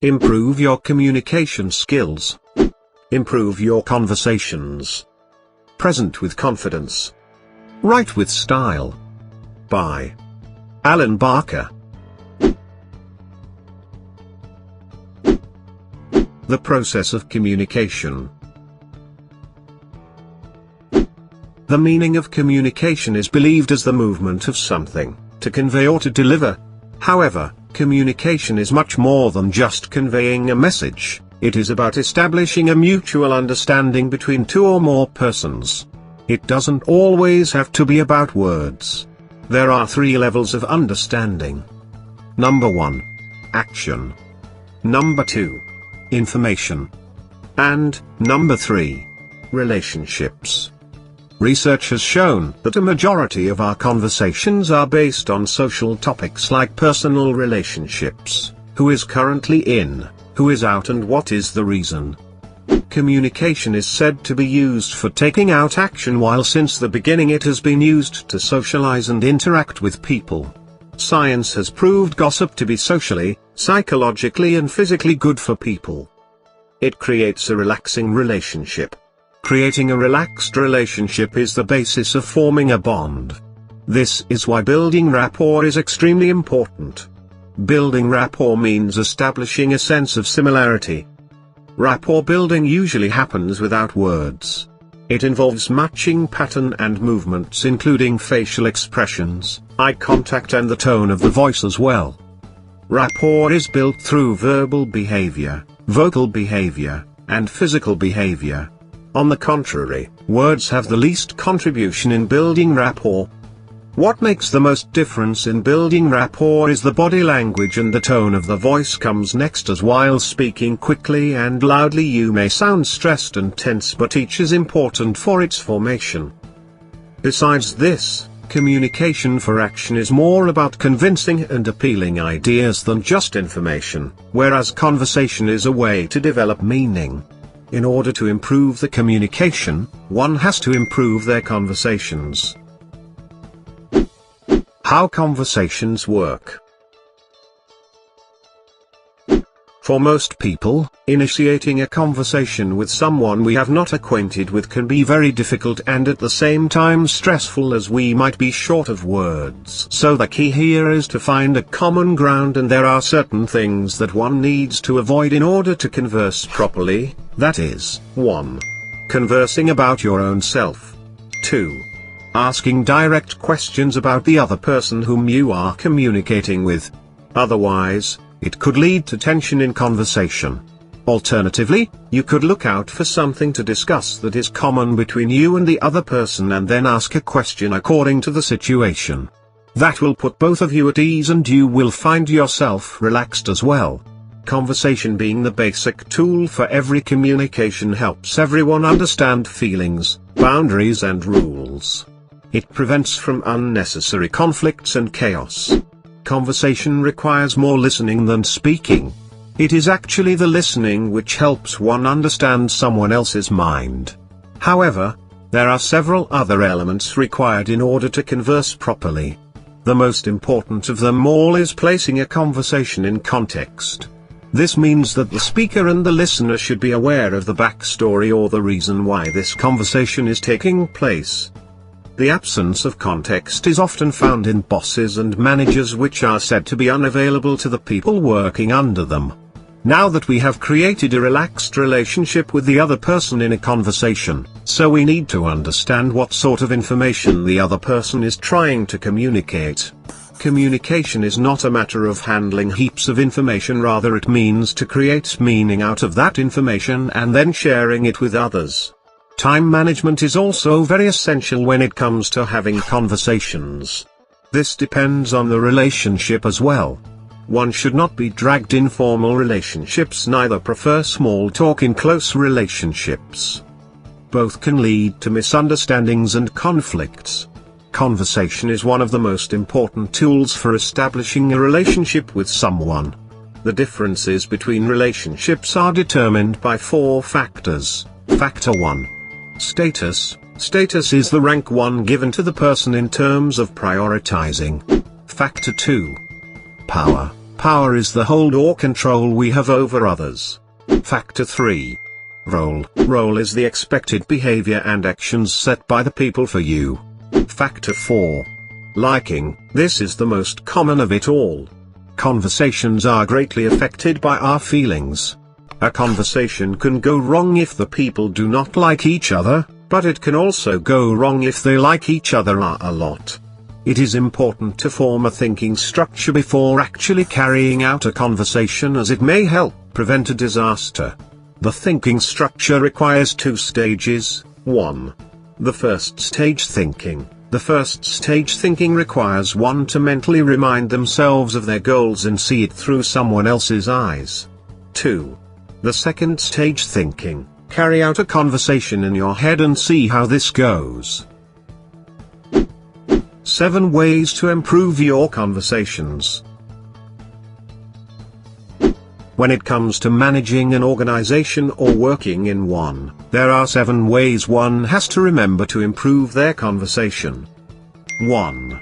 Improve your communication skills. Improve your conversations. Present with confidence. Write with style. By Alan Barker. The process of communication. The meaning of communication is believed as the movement of something, to convey or to deliver. However, communication is much more than just conveying a message. It is about establishing a mutual understanding between two or more persons. It doesn't always have to be about words. There are 3 levels of understanding. Number 1. Action. Number 2. Information. And, number 3. Relationships. Research has shown that a majority of our conversations are based on social topics like personal relationships, who is currently in, who is out, and what is the reason. Communication is said to be used for taking out action, while since the beginning it has been used to socialize and interact with people. Science has proved gossip to be socially, psychologically and physically good for people. It creates a relaxing relationship. Creating a relaxed relationship is the basis of forming a bond. This is why building rapport is extremely important. Building rapport means establishing a sense of similarity. Rapport building usually happens without words. It involves matching pattern and movements, including facial expressions, eye contact and the tone of the voice as well. Rapport is built through verbal behavior, vocal behavior, and physical behavior. On the contrary, words have the least contribution in building rapport. What makes the most difference in building rapport is the body language, and the tone of the voice comes next, as while speaking quickly and loudly you may sound stressed and tense, but each is important for its formation. Besides this, communication for action is more about convincing and appealing ideas than just information, whereas conversation is a way to develop meaning. In order to improve the communication, one has to improve their conversations. How conversations work. For most people, initiating a conversation with someone we have not acquainted with can be very difficult and at the same time stressful, as we might be short of words. So the key here is to find a common ground, and there are certain things that one needs to avoid in order to converse properly. That is, 1. Conversing about your own self. 2. Asking direct questions about the other person whom you are communicating with. Otherwise, it could lead to tension in conversation. Alternatively, you could look out for something to discuss that is common between you and the other person, and then ask a question according to the situation. That will put both of you at ease, and you will find yourself relaxed as well. Conversation, being the basic tool for every communication, helps everyone understand feelings, boundaries and rules. It prevents from unnecessary conflicts and chaos. Conversation requires more listening than speaking. It is actually the listening which helps one understand someone else's mind. However, there are several other elements required in order to converse properly. The most important of them all is placing a conversation in context. This means that the speaker and the listener should be aware of the backstory or the reason why this conversation is taking place. The absence of context is often found in bosses and managers, which are said to be unavailable to the people working under them. Now that we have created a relaxed relationship with the other person in a conversation, so we need to understand what sort of information the other person is trying to communicate. Communication is not a matter of handling heaps of information, rather it means to create meaning out of that information and then sharing it with others. Time management is also very essential when it comes to having conversations. This depends on the relationship as well. One should not be dragged in formal relationships, neither prefer small talk in close relationships. Both can lead to misunderstandings and conflicts. Conversation is one of the most important tools for establishing a relationship with someone. The differences between relationships are determined by 4 factors. Factor 1. Status. Status is the rank one given to the person in terms of prioritizing. Factor 2. Power. power is the hold or control we have over others. Factor 3. Role. Role is the expected behavior and actions set by the people for you. Factor 4. Liking. This is the most common of it all. Conversations are greatly affected by our feelings. A conversation can go wrong if the people do not like each other, but it can also go wrong if they like each other a lot. It is important to form a thinking structure before actually carrying out a conversation, as it may help prevent a disaster. The thinking structure requires 2 stages. 1. The first stage, thinking. The first stage, thinking, requires one to mentally remind themselves of their goals and see it through someone else's eyes. 2. The second stage, thinking. Carry out a conversation in your head and see how this goes. 7 ways to improve your conversations. When it comes to managing an organization or working in one, there are 7 ways one has to remember to improve their conversation. 1.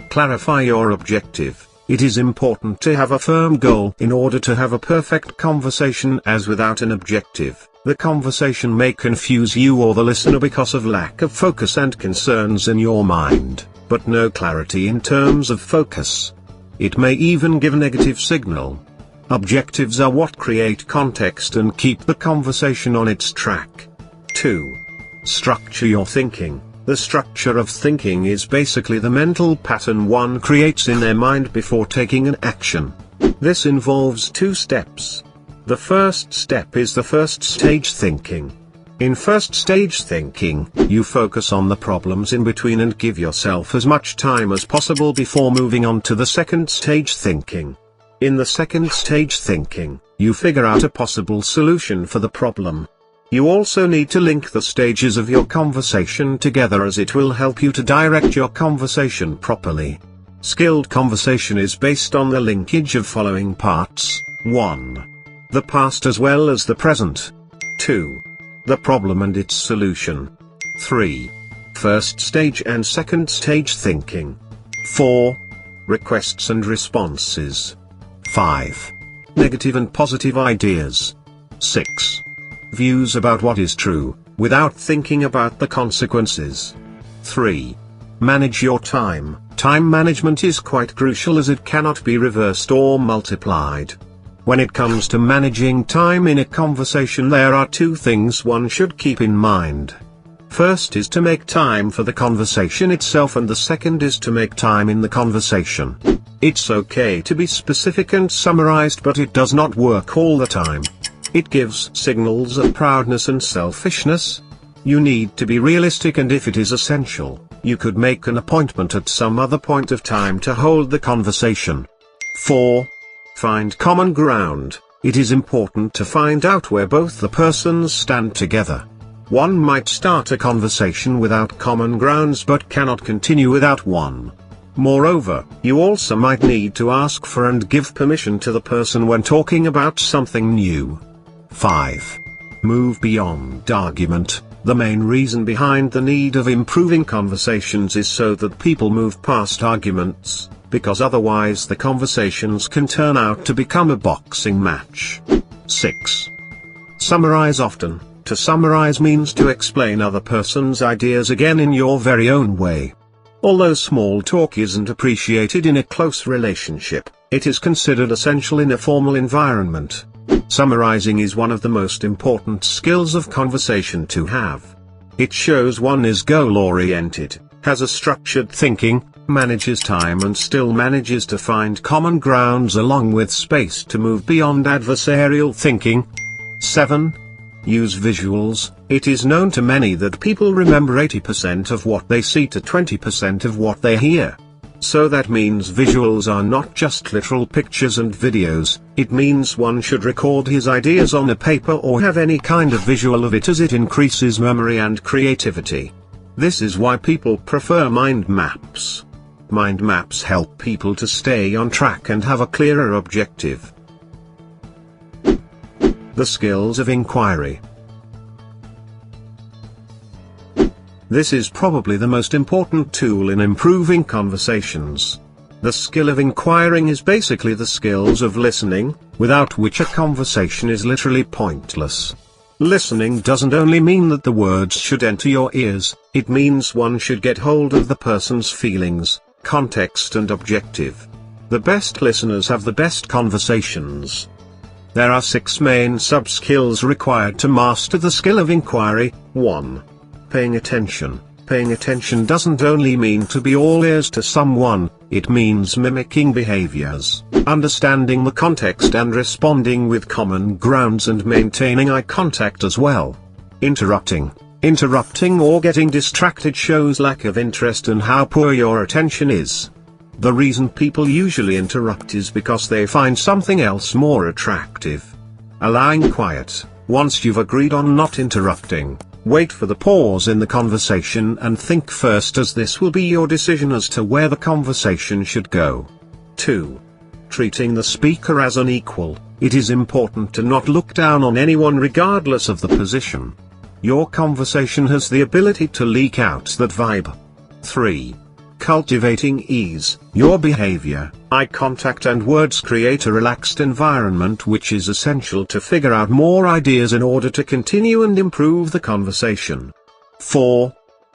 Clarify your objective. It is important to have a firm goal in order to have a perfect conversation, as without an objective, the conversation may confuse you or the listener because of lack of focus and concerns in your mind, but no clarity in terms of focus. It may even give a negative signal. Objectives are what create context and keep the conversation on its track. 2. Structure your thinking. The structure of thinking is basically the mental pattern one creates in their mind before taking an action. This involves 2 steps. The first step is the first stage thinking. In first stage thinking, you focus on the problems in between and give yourself as much time as possible before moving on to the second stage thinking. In the second stage thinking, you figure out a possible solution for the problem. You also need to link the stages of your conversation together, as it will help you to direct your conversation properly. Skilled conversation is based on the linkage of following parts. 1. The past as well as the present. 2. The problem and its solution. 3. First stage and second stage thinking. 4. Requests and responses. 5. Negative and positive ideas. 6. Views about what is true, without thinking about the consequences. 3. Manage your time. Time management is quite crucial, as it cannot be reversed or multiplied. When it comes to managing time in a conversation, there are 2 things one should keep in mind. First is to make time for the conversation itself, and the second is to make time in the conversation. It's okay to be specific and summarized, but it does not work all the time. It gives signals of proudness and selfishness. You need to be realistic, and if it is essential, you could make an appointment at some other point of time to hold the conversation. 4. Find common ground. It is important to find out where both the persons stand together. One might start a conversation without common grounds but cannot continue without one. Moreover, you also might need to ask for and give permission to the person when talking about something new. 5. Move beyond argument. The main reason behind the need of improving conversations is so that people move past arguments, because otherwise the conversations can turn out to become a boxing match. 6. Summarize often. To summarize means to explain other person's ideas again in your very own way. Although small talk isn't appreciated in a close relationship, it is considered essential in a formal environment. Summarizing is one of the most important skills of conversation to have. It shows one is goal-oriented, has a structured thinking, manages time and still manages to find common grounds along with space to move beyond adversarial thinking. 7. Use visuals. It is known to many that people remember 80% of what they see to 20% of what they hear. So that means visuals are not just literal pictures and videos, it means one should record his ideas on a paper or have any kind of visual of it, as it increases memory and creativity. This is why people prefer mind maps. Mind maps help people to stay on track and have a clearer objective. The skills of inquiry. This is probably the most important tool in improving conversations. The skill of inquiring is basically the skills of listening, without which a conversation is literally pointless. Listening doesn't only mean that the words should enter your ears, it means one should get hold of the person's feelings, context and objective. The best listeners have the best conversations. There are 6 main sub-skills required to master the skill of inquiry. 1. Paying attention. Paying attention doesn't only mean to be all ears to someone, it means mimicking behaviors, understanding the context and responding with common grounds and maintaining eye contact as well. Interrupting. Interrupting or getting distracted shows lack of interest and how poor your attention is. The reason people usually interrupt is because they find something else more attractive. Allowing quiet. Once you've agreed on not interrupting, wait for the pause in the conversation and think first, as this will be your decision as to where the conversation should go. 2. Treating the speaker as an equal. It is important to not look down on anyone regardless of the position. Your conversation has the ability to leak out that vibe. 3. Cultivating ease. Your behavior, eye contact and words create a relaxed environment which is essential to figure out more ideas in order to continue and improve the conversation. 4.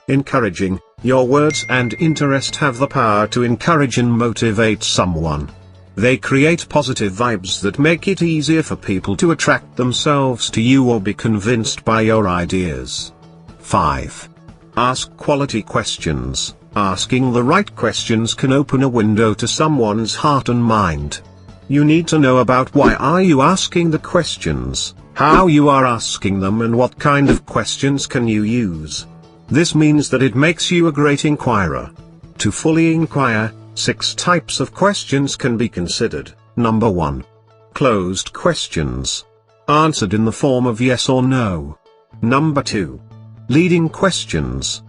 Encouraging. Your words and interest have the power to encourage and motivate someone. They create positive vibes that make it easier for people to attract themselves to you or be convinced by your ideas. 5. Ask quality questions. Asking the right questions can open a window to someone's heart and mind. You need to know about why are you asking the questions, how you are asking them and what kind of questions can you use. This means that it makes you a great inquirer. To fully inquire, 6 types of questions can be considered. Number 1. Closed questions. Answered in the form of yes or no. Number 2. Leading questions.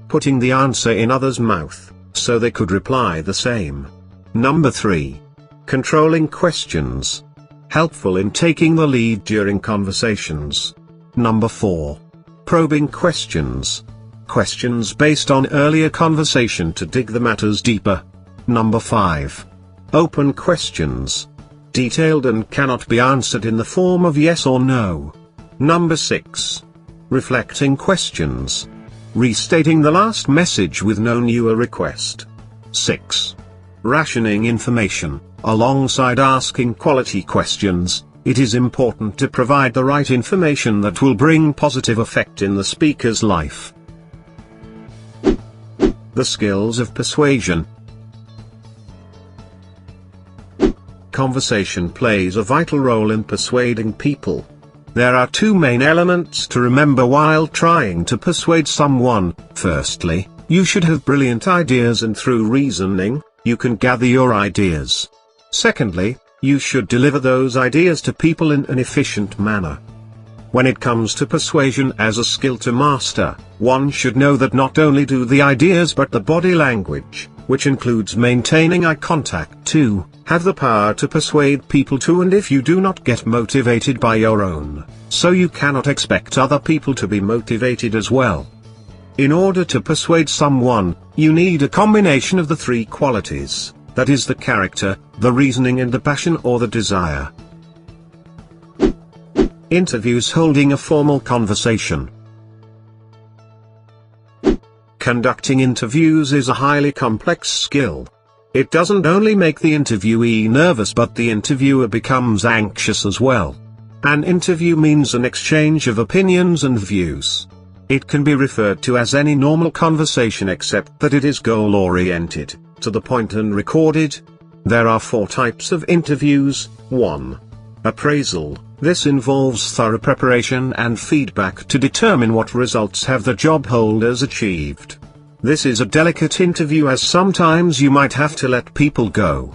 Putting the answer in others' mouth, so they could reply the same. Number 3. Controlling questions. Helpful in taking the lead during conversations. Number 4. Probing questions. Questions based on earlier conversation to dig the matters deeper. Number 5. Open questions. Detailed and cannot be answered in the form of yes or no. Number 6. Reflecting questions. Restating the last message with no newer request. 6. Rationing information. Alongside asking quality questions, it is important to provide the right information that will bring positive effect in the speaker's life. The skills of persuasion. Conversation plays a vital role in persuading people. There are 2 main elements to remember while trying to persuade someone. Firstly, you should have brilliant ideas and through reasoning, you can gather your ideas. Secondly, you should deliver those ideas to people in an efficient manner. When it comes to persuasion as a skill to master, one should know that not only do the ideas but the body language, which includes maintaining eye contact too, have the power to persuade people too, and if you do not get motivated by your own, so you cannot expect other people to be motivated as well. In order to persuade someone, you need a combination of the 3 qualities, that is the character, the reasoning and the passion or the desire. Interviews. Holding a formal conversation. Conducting interviews is a highly complex skill. It doesn't only make the interviewee nervous but the interviewer becomes anxious as well. An interview means an exchange of opinions and views. It can be referred to as any normal conversation except that it is goal-oriented, to the point and recorded. There are 4 types of interviews. 1. Appraisal. This involves thorough preparation and feedback to determine what results have the job holders achieved. This is a delicate interview as sometimes you might have to let people go.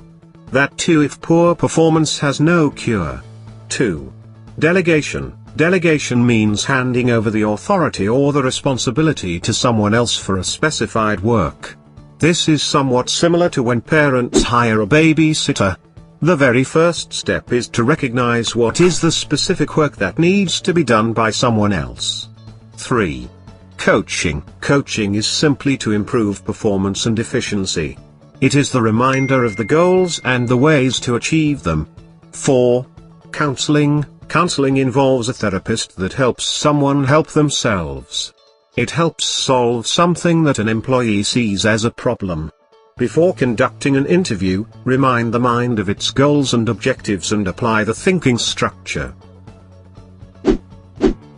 That too if poor performance has no cure. 2. Delegation. Delegation means handing over the authority or the responsibility to someone else for a specified work. This is somewhat similar to when parents hire a babysitter. The very first step is to recognize what is the specific work that needs to be done by someone else. 3. Coaching. Coaching is simply to improve performance and efficiency. It is the reminder of the goals and the ways to achieve them. 4. Counseling. Counseling involves a therapist that helps someone help themselves. It helps solve something that an employee sees as a problem. Before conducting an interview, remind the mind of its goals and objectives and apply the thinking structure.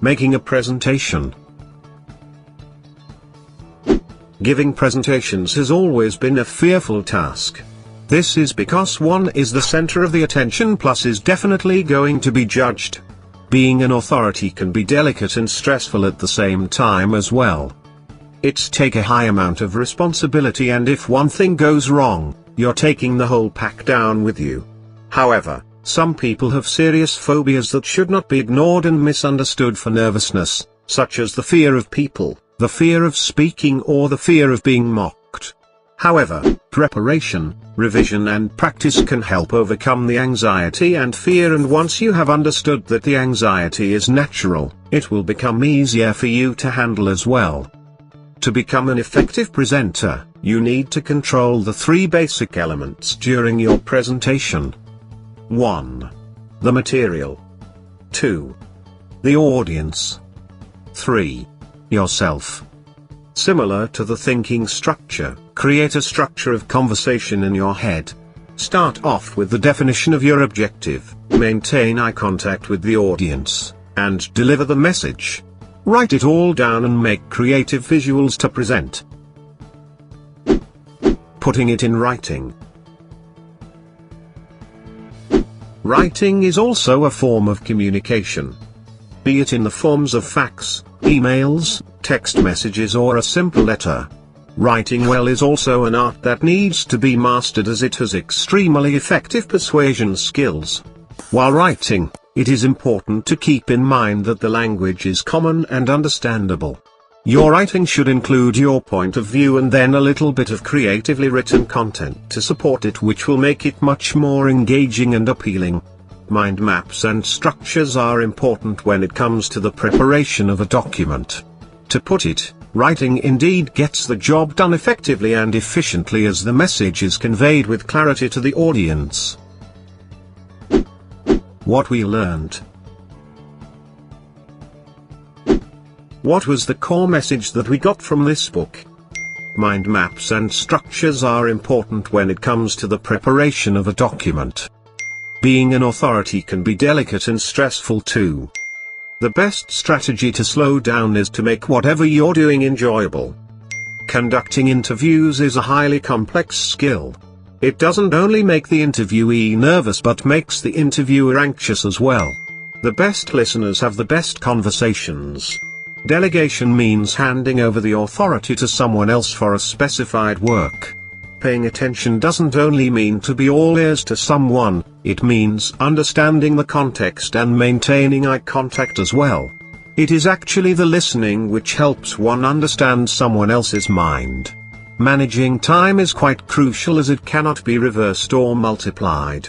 Making a presentation. Giving presentations has always been a fearful task. This is because one is the center of the attention plus is definitely going to be judged. Being an authority can be delicate and stressful at the same time as well. It's take a high amount of responsibility, and if one thing goes wrong, you're taking the whole pack down with you. However, some people have serious phobias that should not be ignored and misunderstood for nervousness, such as the fear of people, the fear of speaking, or the fear of being mocked. However, preparation, revision and practice can help overcome the anxiety and fear, and once you have understood that the anxiety is natural, it will become easier for you to handle as well. To become an effective presenter, you need to control the 3 basic elements during your presentation. 1. The material. 2. The audience. 3. Yourself. Similar to the thinking structure, create a structure of conversation in your head. Start off with the definition of your objective, maintain eye contact with the audience, and deliver the message. Write it all down and make creative visuals to present. Putting it in writing. Writing is also a form of communication. Be it in the forms of fax, emails, text messages, or a simple letter. Writing well is also an art that needs to be mastered, as it has extremely effective persuasion skills. While writing, it is important to keep in mind that the language is common and understandable. Your writing should include your point of view and then a little bit of creatively written content to support it, which will make it much more engaging and appealing. Mind maps and structures are important when it comes to the preparation of a document. To put it, writing indeed gets the job done effectively and efficiently, as the message is conveyed with clarity to the audience. What we learned. What was the core message that we got from this book? Mind maps and structures are important when it comes to the preparation of a document. Being an authority can be delicate and stressful too. The best strategy to slow down is to make whatever you're doing enjoyable. Conducting interviews is a highly complex skill. It doesn't only make the interviewee nervous but makes the interviewer anxious as well. The best listeners have the best conversations. Delegation means handing over the authority to someone else for a specified work. Paying attention doesn't only mean to be all ears to someone, it means understanding the context and maintaining eye contact as well. It is actually the listening which helps one understand someone else's mind. Managing time is quite crucial, as it cannot be reversed or multiplied.